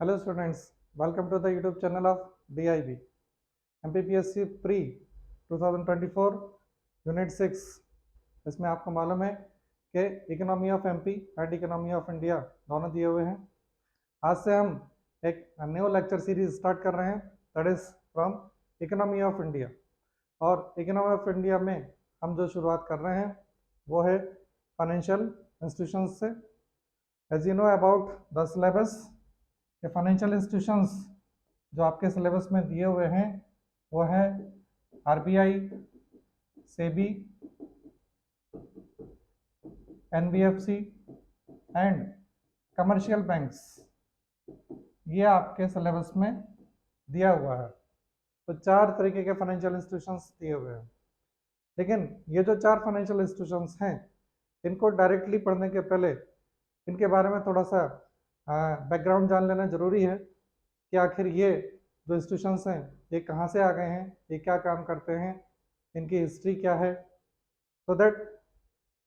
Hello students, welcome to the YouTube channel of DIB. MPPSC Pre 2024 Unit 6। इसमें आपको मालूम है कि economy of MP and economy of India दोनों दिए हुए हैं। आज से हम एक न्यू लेक्चर सीरीज स्टार्ट कर रहे हैं, that is from economy of India. और इकोनॉमी ऑफ इंडिया में हम जो शुरुआत कर रहे हैं वो है फाइनेंशियल इंस्टीट्यूशंस से। As you know about the syllabus, ये फाइनेंशियल इंस्टीट्यूशंस जो आपके सिलेबस में दिए हुए हैं वो है RBI, SEBI, NBFC and commercial banks. ये आपके सिलेबस में दिया हुआ है। तो चार तरीके के फाइनेंशियल इंस्टीट्यूशंस दिए हुए हैं, लेकिन ये जो चार फाइनेंशियल इंस्टीट्यूशंस हैं इनको डायरेक्टली पढ़ने के पहले इनके बारे में थोड़ा सा बैकग्राउंड जान लेना ज़रूरी है कि आखिर ये जो इंस्टीट्यूशंस हैं ये कहाँ से आ गए हैं, ये क्या काम करते हैं, इनकी हिस्ट्री क्या है, सो दैट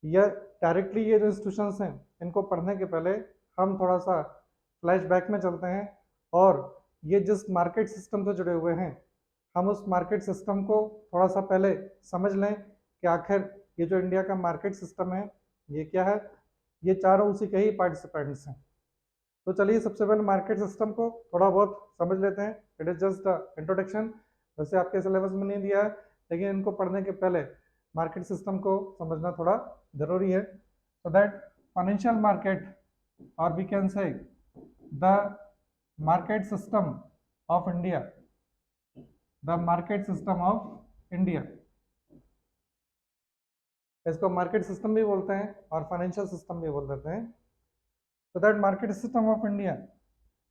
ये डायरेक्टली ये जो इंस्टीट्यूशंस हैं इनको पढ़ने के पहले हम थोड़ा सा फ्लैशबैक में चलते हैं और ये जिस मार्केट सिस्टम से जुड़े हुए हैं हम उस मार्केट सिस्टम को थोड़ा सा पहले समझ लें कि आखिर ये जो इंडिया का मार्केट सिस्टम है ये क्या है। ये चारों उसी के ही पार्टिसिपेंट्स हैं। तो चलिए सबसे पहले मार्केट सिस्टम को थोड़ा बहुत समझ लेते हैं। इट इज जस्ट इंट्रोडक्शन, वैसे आपके सिलेबस में नहीं दिया है, लेकिन इनको पढ़ने के पहले मार्केट सिस्टम को समझना थोड़ा जरूरी है। सो दैट फाइनेंशियल मार्केट और we can say the market system of India, the market system of India, इसको मार्केट सिस्टम भी बोलते हैं और फाइनेंशियल सिस्टम भी बोल देते हैं। So that market system of India,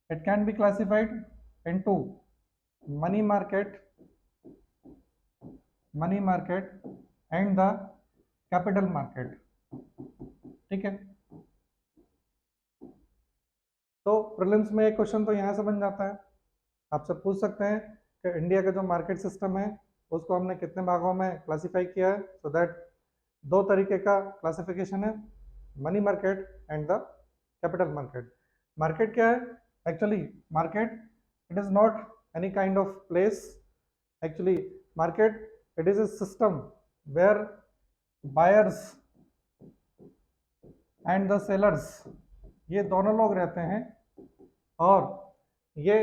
it can be classified into money market and the capital market। ठीक है, तो प्रीलिम्स में एक क्वेश्चन तो यहाँ से बन जाता है, आपसे पूछ सकते हैं कि इंडिया का जो मार्केट सिस्टम है उसको हमने कितने भागों में क्लासीफाई किया है। सो दैट दो तरीके का क्लासिफिकेशन है, money market and the capital market. Market क्या है? Actually market it is not any kind of place. Actually market it is a system where buyers and the sellers ये दोनों लोग रहते हैं और ये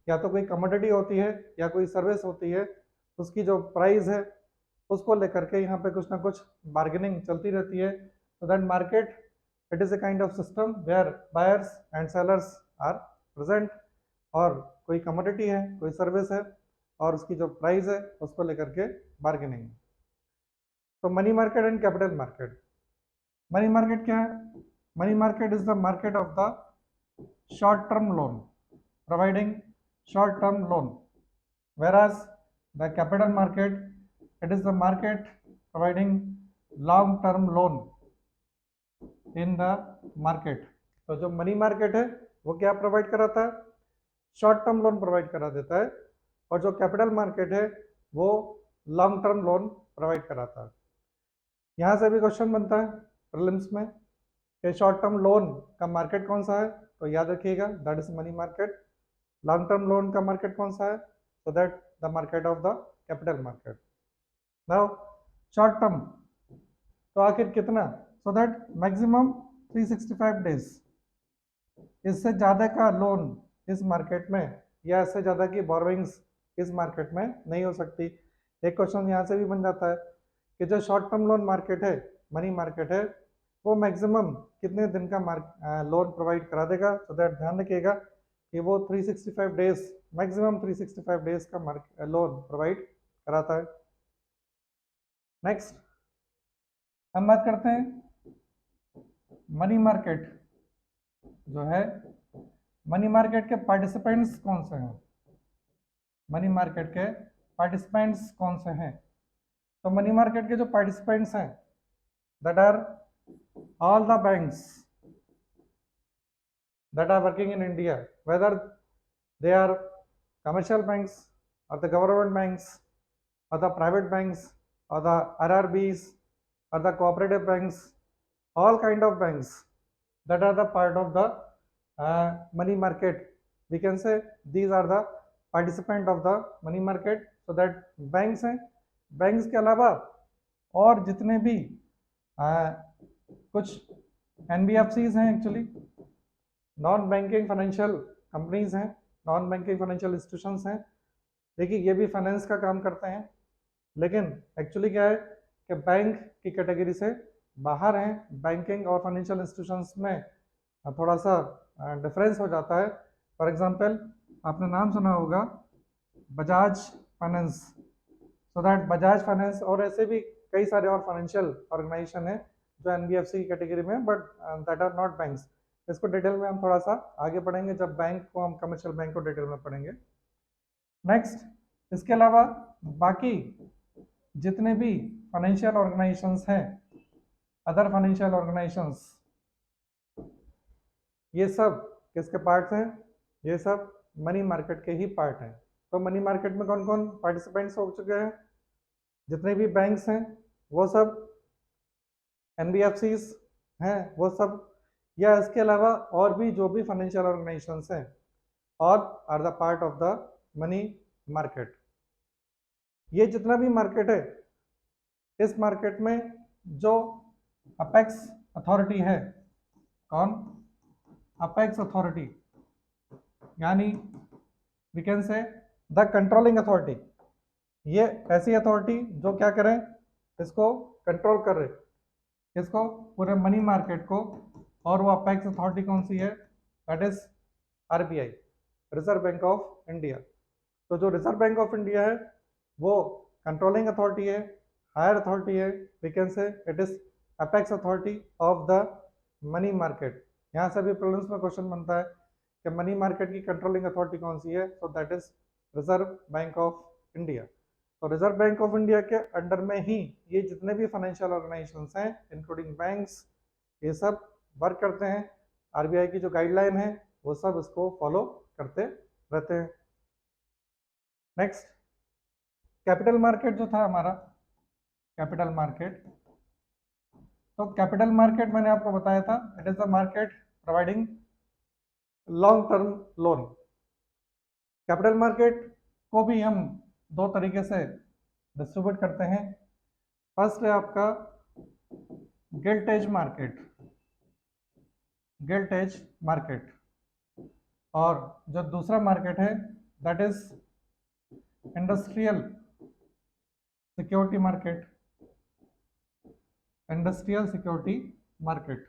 या तो कोई कमोडिटी होती है या कोई सर्विस होती है, उसकी जो प्राइस है उसको लेकर के यहाँ पे कुछ ना कुछ बार्गेनिंग चलती रहती है। So that market it is a kind of system where buyers and sellers are present, और कोई कमोडिटी है, कोई सर्विस है और उसकी जो प्राइस है उसको लेकर के बार्गेनिंग। तो money market and capital market. Money market क्या है? Money market is the market of the short term loan, providing short term loan, whereas the capital market it is the market providing long term loan in the market. तो जो money market है वो क्या provide कराता है? Short term loan provide करा देता है, और जो कैपिटल मार्केट है वो लॉन्ग टर्म लोन प्रोवाइड कराता है। यहाँ से भी क्वेश्चन बनता है प्रीलिम्स में कि शॉर्ट टर्म लोन का मार्केट कौन सा है, तो याद रखिएगा that is money market. Long term loan का मार्केट कौन सा है? So that the market of the capital market. Now short term तो आखिर कितना? सो दैट मैक्सिमम 365 डेज, इससे ज़्यादा का लोन इस मार्केट में या इससे ज़्यादा की बोरोइंग्स इस मार्केट में नहीं हो सकती। एक क्वेश्चन यहाँ से भी बन जाता है कि जो शॉर्ट टर्म लोन मार्केट है, मनी मार्केट है, वो मैक्सिमम कितने दिन का लोन प्रोवाइड करा देगा। सो दैट ध्यान रखिएगा कि वो 365 डेज, मैक्सिमम 365 डेज का लोन प्रोवाइड कराता है। नेक्स्ट हम बात करते हैं मनी मार्केट जो है, मनी मार्केट के पार्टिसिपेंट्स कौन से हैं? मनी मार्केट के पार्टिसिपेंट्स कौन से हैं? तो मनी मार्केट के जो पार्टिसिपेंट्स हैं that are all the banks that are working in India, whether they are commercial banks और द गवर्नमेंट बैंक्स और द प्राइवेट बैंक्स और the RRBs or the cooperative banks, all kind of banks that are the part of the money market we can say these are the participant of the money market. So that banks हैं, banks के अलावा और जितने भी कुछ NBFCs हैं, actually non banking financial companies हैं, non banking financial institutions हैं। देखिए ये भी फाइनेंस का काम करते हैं, लेकिन एक्चुअली क्या है कि बैंक की कैटेगरी से बाहर हैं। बैंकिंग और फाइनेंशियल इंस्टीट्यूशंस में थोड़ा सा डिफरेंस हो जाता है। फॉर एग्जांपल आपने नाम सुना होगा Bajaj finance. So that Bajaj finance और ऐसे भी कई सारे और फाइनेंशियल ऑर्गेनाइजेशन है जो एनबीएफसी की कैटेगरी में, but that are not banks. इसको डिटेल में हम थोड़ा सा आगे पढ़ेंगे जब बैंक को हम कमर्शियल बैंक को डिटेल में पढ़ेंगे। नेक्स्ट, इसके अलावा बाकी जितने भी फाइनेंशियल ऑर्गेनाइजेशंस हैं, अदर फाइनेंशियल ऑर्गेनाइजेशंस, ये सब किसके पार्ट हैं? ये सब मनी मार्केट के ही पार्ट हैं। तो मनी मार्केट में कौन कौन पार्टिसिपेंट्स हो चुके हैं? जितने भी बैंक्स हैं वो सब, एनबीएफसीज हैं वो सब, या इसके अलावा और भी जो भी फाइनेंशियल ऑर्गेनाइजेशंस हैं, और are the part of the money market. ये जितना भी मार्केट है, इस मार्केट में जो अपेक्स अथॉरिटी है, कौन? अपेक्स अथॉरिटी, यानी we can say the controlling authority. ये ऐसी अथॉरिटी जो क्या करें, इसको कंट्रोल कर रहे, इसको पूरे मनी मार्केट को। और वो अपेक्स अथॉरिटी कौन सी है? That is RBI, Reserve Bank of India. तो जो रिजर्व बैंक ऑफ इंडिया है वो कंट्रोलिंग अथॉरिटी है, हायर अथॉरिटी है। We can say it is apex authority of the money market. यहाँ से भी प्रीलिम्स में क्वेश्चन बनता है कि मनी मार्केट की कंट्रोलिंग अथॉरिटी कौन सी है? So that is Reserve Bank of India. तो रिजर्व बैंक ऑफ इंडिया के अंडर में ही ये जितने भी फाइनेंशियल ऑर्गेनाइजेशंस हैं इंक्लूडिंग बैंक्स, ये सब वर्क करते हैं। आरबीआई की जो गाइडलाइन है वो सब इसको फॉलो करते रहते हैं। नेक्स्ट, कैपिटल मार्केट जो था हमारा, कैपिटल मार्केट, तो कैपिटल मार्केट मैंने आपको बताया था it is the market providing long term loan. Capital market को भी हम दो तरीके से डिस्ट्रीब्यूट करते हैं। फर्स्ट है आपका gilt edge market, gilt edge market, और जो दूसरा मार्केट है that is industrial security market, industrial security market.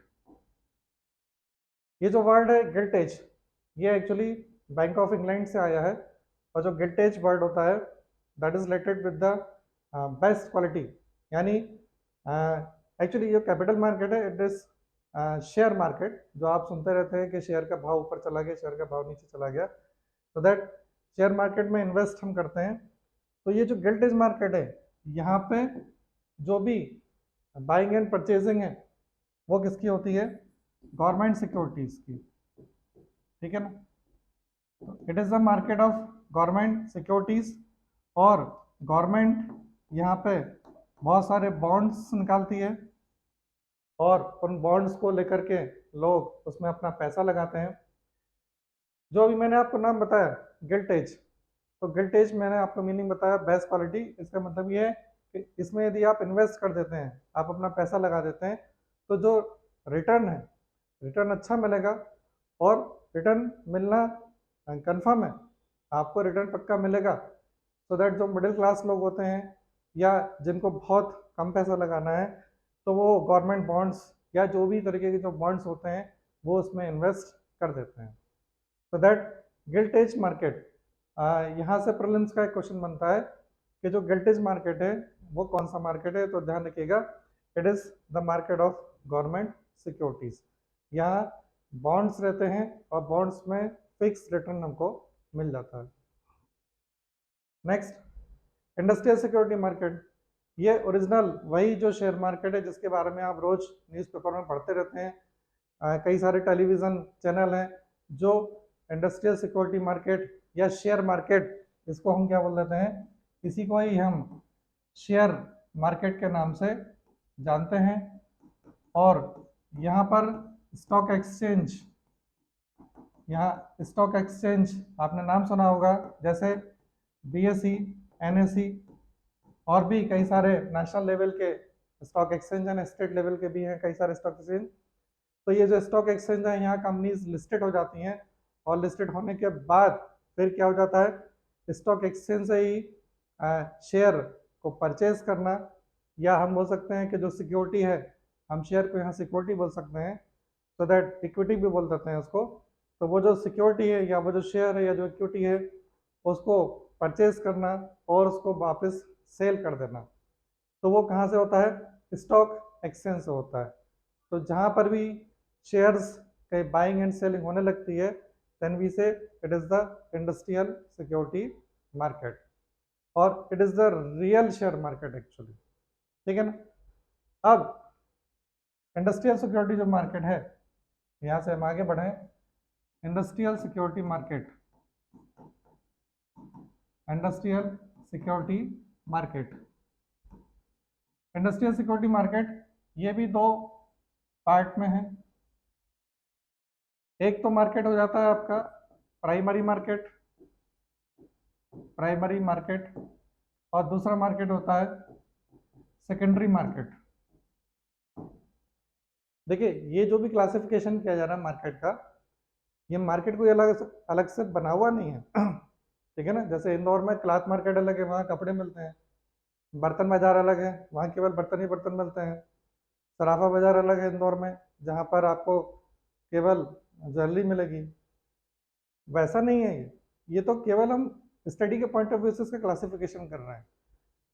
ये जो वर्ड है गिल्ट एज, ये एक्चुअली बैंक ऑफ इंग्लैंड से आया है, और जो गिल्ट एज वर्ड होता है that is related with the best quality. यानी एक्चुअली जो कैपिटल मार्केट है इट इज शेयर मार्केट, जो आप सुनते रहते हैं कि शेयर का भाव ऊपर चला गया, शेयर का भाव नीचे चला गया, तो दैट शेयर मार्केट में इन्वेस्ट हम करते हैं। तो ये जो गिल्ट एज मार्केट है, यहाँ पे जो भी बाइंग एंड परचेजिंग है वो किसकी होती है? गवर्नमेंट सिक्योरिटीज की, ठीक है ना। It is the market of government securities, और गवर्नमेंट यहाँ पे बहुत सारे बॉन्ड्स निकालती है, और उन बॉन्ड्स को लेकर के लोग उसमें अपना पैसा लगाते हैं। जो अभी मैंने आपको नाम बताया गिल्ट एज, तो गिल्ट एज मैंने आपको मीनिंग बताया बेस्ट क्वालिटी। इसका मतलब ये है कि इसमें यदि आप इन्वेस्ट कर देते हैं, आप अपना पैसा लगा देते हैं, तो जो रिटर्न है, रिटर्न अच्छा मिलेगा, और रिटर्न मिलना कंफर्म है, आपको रिटर्न पक्का मिलेगा। सो दैट जो मिडिल क्लास लोग होते हैं या जिनको बहुत कम पैसा लगाना है, तो वो गवर्नमेंट बॉन्ड्स या जो भी तरीके के जो बॉन्ड्स होते हैं वो उसमें इन्वेस्ट कर देते हैं। So that gilt edge market, यहाँ से प्रीलिम्स का एक क्वेश्चन बनता है कि जो गिल्ट एज मार्केट है वो कौन सा मार्केट है? तो ध्यान रखिएगा, it is the market of government securities. यहाँ बॉन्ड्स रहते हैं और बॉन्ड्स में फिक्स रिटर्न हमको मिल जाता है। नेक्स्ट, इंडस्ट्रियल सिक्योरिटी मार्केट, ये ओरिजिनल वही जो शेयर मार्केट है जिसके बारे में आप रोज न्यूज़पेपर में पढ़ते रहते हैं। कई सारे टेलीविज़न चैनल हैं जो इंडस्ट्रियल सिक्योरिटी मार्केट या शेयर मार्केट, इसको हम क्या बोल देते हैं, इसी को ही हम शेयर मार्केट के नाम से जानते हैं। और यहाँ पर स्टॉक एक्सचेंज यहाँ स्टॉक एक्सचेंज आपने नाम सुना होगा, जैसे BSE, NSE और भी कई सारे नेशनल लेवल के स्टॉक एक्सचेंज हैं, स्टेट लेवल के भी हैं कई सारे स्टॉक एक्सचेंज। तो ये जो स्टॉक एक्सचेंज है, यहाँ कंपनीज लिस्टेड हो जाती हैं और लिस्टेड होने के बाद फिर क्या हो जाता है, स्टॉक एक्सचेंज से ही शेयर को परचेज करना, या हम बोल सकते हैं कि जो सिक्योरिटी है, हम शेयर को यहाँ सिक्योरिटी बोल सकते हैं, सो दैट इक्विटी भी बोल देते हैं उसको। तो वो जो सिक्योरिटी है या वो जो शेयर है या जो इक्विटी है, उसको परचेज करना और उसको वापस सेल कर देना। तो वो कहाँ से होता है, स्टॉक एक्सचेंज से होता है। तो जहाँ पर भी शेयर्स के बाइंग एंड सेलिंग होने लगती है, then we say it is the industrial security market, और it is the real share market actually, ठीक है ना। अब इंडस्ट्रियल सिक्योरिटी जो मार्केट है, यहाँ से हम आगे बढ़े। Industrial security market, industrial security market, industrial security market ये भी दो पार्ट में है। एक तो मार्केट हो जाता है आपका प्राइमरी मार्केट, प्राइमरी मार्केट, और दूसरा मार्केट होता है सेकेंडरी मार्केट। देखिए, ये जो भी क्लासिफिकेशन किया जा रहा है मार्केट का, ये मार्केट कोई अलग से बना हुआ नहीं है ठीक है ना। जैसे इंदौर में क्लॉथ मार्केट अलग है, वहाँ कपड़े मिलते हैं। बर्तन बाजार अलग है, वहाँ केवल बर्तन ही बर्तन मिलते हैं। सराफा बाजार अलग है इंदौर में, जहाँ पर आपको केवल ज्वेलरी मिलेगी। वैसा नहीं है ये तो केवल हम स्टडी के पॉइंट ऑफ व्यू से इसका क्लासिफिकेशन कर रहे हैं।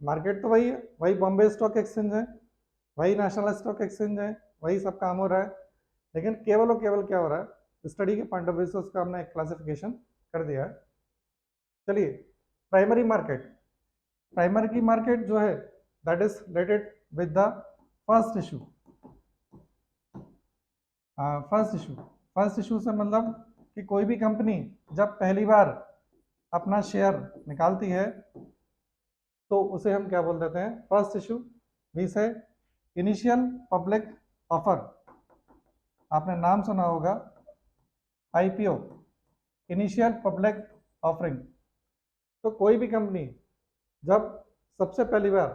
मार्केट तो वही है, वही बॉम्बे स्टॉक एक्सचेंज है, वही नेशनल स्टॉक एक्सचेंज है, वही सब काम हो रहा है। लेकिन केवल और केवल क्या हो रहा है, स्टडी के पॉइंट ऑफ व्यू से उसका हमने एक क्लासिफिकेशन कर दिया है। चलिए, प्राइमरी मार्केट, प्राइमरी की मार्केट जो है that is related with the first issue. First issue से मतलब कि कोई भी कंपनी जब पहली बार अपना शेयर निकालती है तो उसे हम क्या बोल देते हैं, फर्स्ट इशू। वी से इनिशियल पब्लिक ऑफर, आपने नाम सुना होगा IPO, इनिशियल पब्लिक ऑफरिंग। तो कोई भी कंपनी जब सबसे पहली बार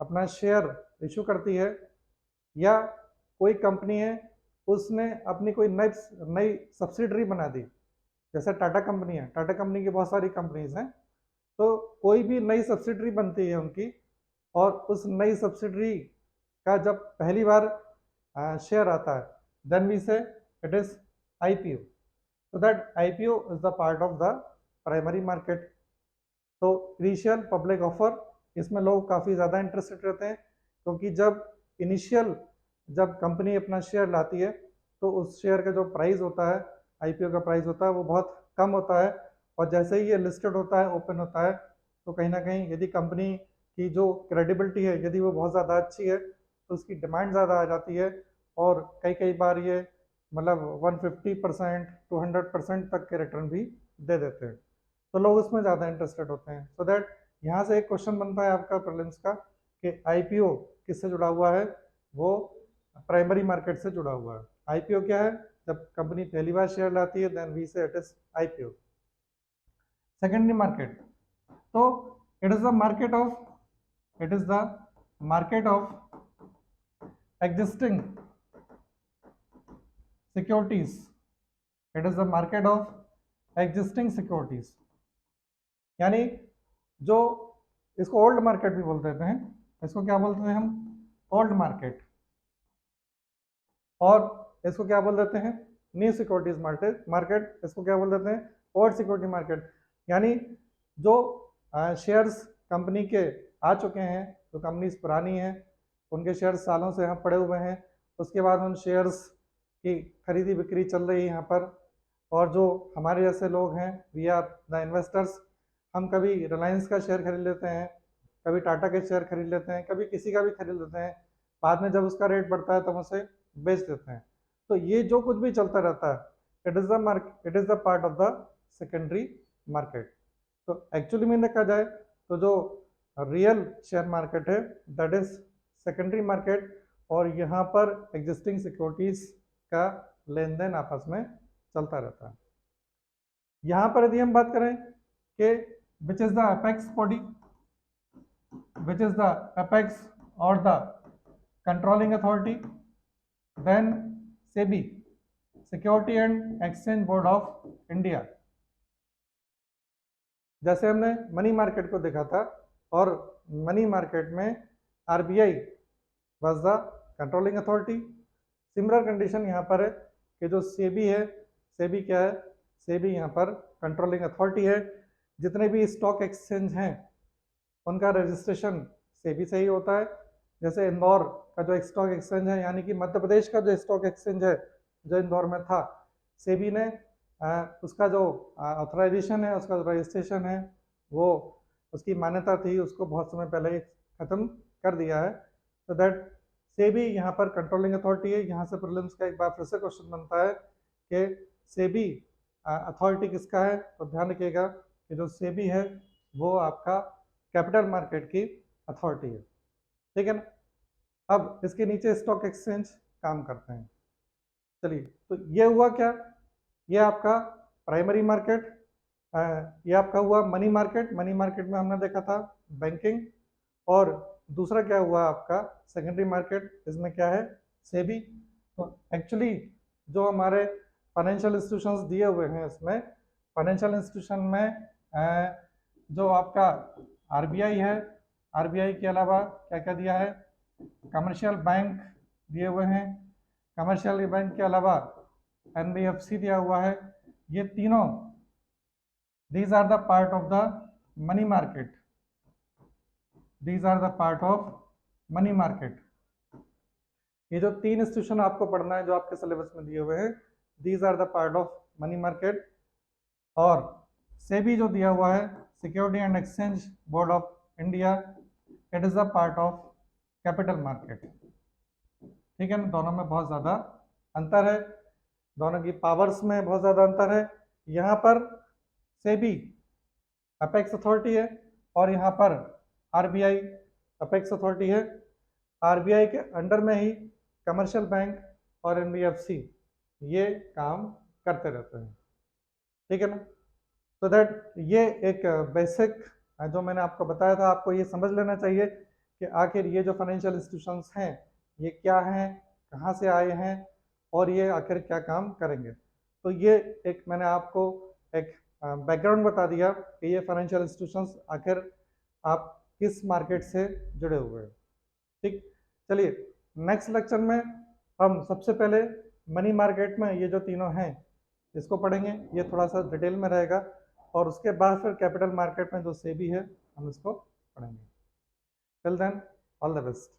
अपना शेयर इशू करती है, या कोई कंपनी है उसने अपनी कोई नई सब्सिडरी बना दी, जैसे टाटा कंपनी है, टाटा कंपनी की बहुत सारी कंपनीज हैं, तो कोई भी नई सब्सिडरी बनती है उनकी, और उस नई सब्सिडरी का जब पहली बार शेयर आता है, then we say it is IPO। so that IPO is the part of the primary market। तो इनिशियल पब्लिक ऑफर, इसमें लोग काफ़ी ज़्यादा इंटरेस्टेड रहते हैं, क्योंकि जब कंपनी अपना शेयर लाती है तो उस शेयर का जो प्राइस होता है, IPO का प्राइस होता है, वो बहुत कम होता है। और जैसे ही ये लिस्टेड होता है, ओपन होता है, तो कहीं ना कहीं यदि कंपनी की जो क्रेडिबिलिटी है, यदि वो बहुत ज़्यादा अच्छी है, तो उसकी डिमांड ज़्यादा आ जाती है, और कई कई बार ये मतलब 150% 200% तक के रिटर्न भी दे देते हैं। तो लोग उसमें ज़्यादा इंटरेस्टेड होते हैं। सो दैट यहाँ से एक क्वेश्चन बनता है आपका प्रीलिम्स का कि IPO किससे जुड़ा हुआ है, वो प्राइमरी मार्केट से जुड़ा हुआ है। IPO क्या है, जब कंपनी पहली बार शेयर लाती है, then we say it is IPO। Secondary market, तो it is the market of existing securities, it is the market of existing securities, यानी जो इसको ओल्ड मार्केट भी बोल देते हैं, इसको क्या बोलते हैं हम, ओल्ड मार्केट, और इसको क्या बोल देते हैं, न्यू सिक्योरिटीज मार्केट, इसको क्या बोल देते हैं, ओल्ड सिक्योरिटी मार्केट। यानी जो शेयर्स कंपनी के आ चुके हैं, जो कंपनीज पुरानी हैं, उनके शेयर्स सालों से यहाँ पड़े हुए हैं, उसके बाद उन शेयर्स की खरीदी बिक्री चल रही है यहाँ पर। और जो हमारे जैसे लोग हैं, वी आर द इन्वेस्टर्स, हम कभी रिलायंस का शेयर खरीद लेते हैं, कभी टाटा के शेयर खरीद लेते हैं, कभी किसी का भी खरीद लेते हैं, बाद में जब उसका रेट बढ़ता है तब उसे बेच देते हैं। तो ये जो कुछ भी चलता रहता है, it is the part of the secondary market. तो एक्चुअली में देखा जाए तो जो रियल शेयर मार्केट है दैट इज सेकेंडरी मार्केट, और यहाँ पर एग्जिस्टिंग सिक्योरिटीज का लेन देन आपस में चलता रहता है। यहाँ पर यदि हम बात करें कि which is the apex body, which is the apex और the controlling authority, then SEBI, security and exchange board of India. जैसे हमने मनी मार्केट को देखा था, और मनी मार्केट में RBI was the controlling authority. Similar condition यहाँ पर है कि जो सेबी है, सेबी क्या है, सेबी यहाँ पर कंट्रोलिंग अथॉरिटी है। जितने भी स्टॉक एक्सचेंज हैं उनका रजिस्ट्रेशन सेबी से ही होता है। जैसे इंदौर का जो स्टॉक एक्सचेंज है, यानी कि मध्य प्रदेश का जो स्टॉक एक्सचेंज है जो इंदौर में था, सेबी ने उसका जो ऑथराइजेशन है, उसका जो रजिस्ट्रेशन है, वो उसकी मान्यता थी, उसको बहुत समय पहले ही खत्म कर दिया है। तो दैट सेबी यहाँ पर कंट्रोलिंग अथॉरिटी है। यहाँ से प्रीलिम्स का एक बार फिर से क्वेश्चन बनता है कि सेबी अथॉरिटी किसका है, तो ध्यान रखिएगा कि जो सेबी है वो आपका कैपिटल मार्केट की अथॉरिटी है, ठीक है ना। अब इसके नीचे स्टॉक एक्सचेंज काम करते हैं। चलिए, तो ये हुआ क्या, ये आपका प्राइमरी मार्केट, ये आपका हुआ मनी मार्केट। मनी मार्केट में हमने देखा था बैंकिंग, और दूसरा क्या हुआ आपका सेकेंडरी मार्केट, इसमें क्या है, सेबी। तो एक्चुअली जो हमारे फाइनेंशियल इंस्टीट्यूशंस दिए हुए हैं, इसमें फाइनेंशियल इंस्टीट्यूशन में जो आपका आरबीआई है, आरबीआई के अलावा क्या क्या दिया है, कमर्शियल बैंक दिए हुए हैं, कमर्शियल बैंक के अलावा एनबीएफसी दिया हुआ है। ये तीनों, these are the part of the money market, these are the part of money market। ये जो तीन इंस्टीट्यूशन आपको पढ़ना है जो आपके सिलेबस में दिए हुए हैं, these are the part of money market। और सेबी जो दिया हुआ है, security and exchange board of India, it is the part of capital market, ठीक है ना। दोनों में बहुत ज़्यादा अंतर है, दोनों की पावर्स में बहुत ज़्यादा अंतर है। यहाँ पर सेबी अपेक्स अथॉरिटी है, और यहाँ पर आरबीआई अपेक्स अथॉरिटी है। आरबीआई के अंडर में ही कमर्शियल बैंक और एनबीएफसी ये काम करते रहते हैं, ठीक है ना। तो दैट ये एक बेसिक जो मैंने आपको बताया था, आपको ये समझ लेना चाहिए कि आखिर ये जो फाइनेंशियल इंस्टीट्यूशंस हैं ये क्या हैं, कहाँ से आए हैं, और ये आखिर क्या काम करेंगे। तो ये एक मैंने आपको एक बैकग्राउंड बता दिया कि ये फाइनेंशियल इंस्टीट्यूशंस आखिर आप किस मार्केट से जुड़े हुए हैं, ठीक। चलिए, नेक्स्ट लेक्चर में हम सबसे पहले मनी मार्केट में ये जो तीनों हैं इसको पढ़ेंगे, ये थोड़ा सा डिटेल में रहेगा, और उसके बाद फिर कैपिटल मार्केट में जो सेबी है हम इसको पढ़ेंगे। Till then, all the best.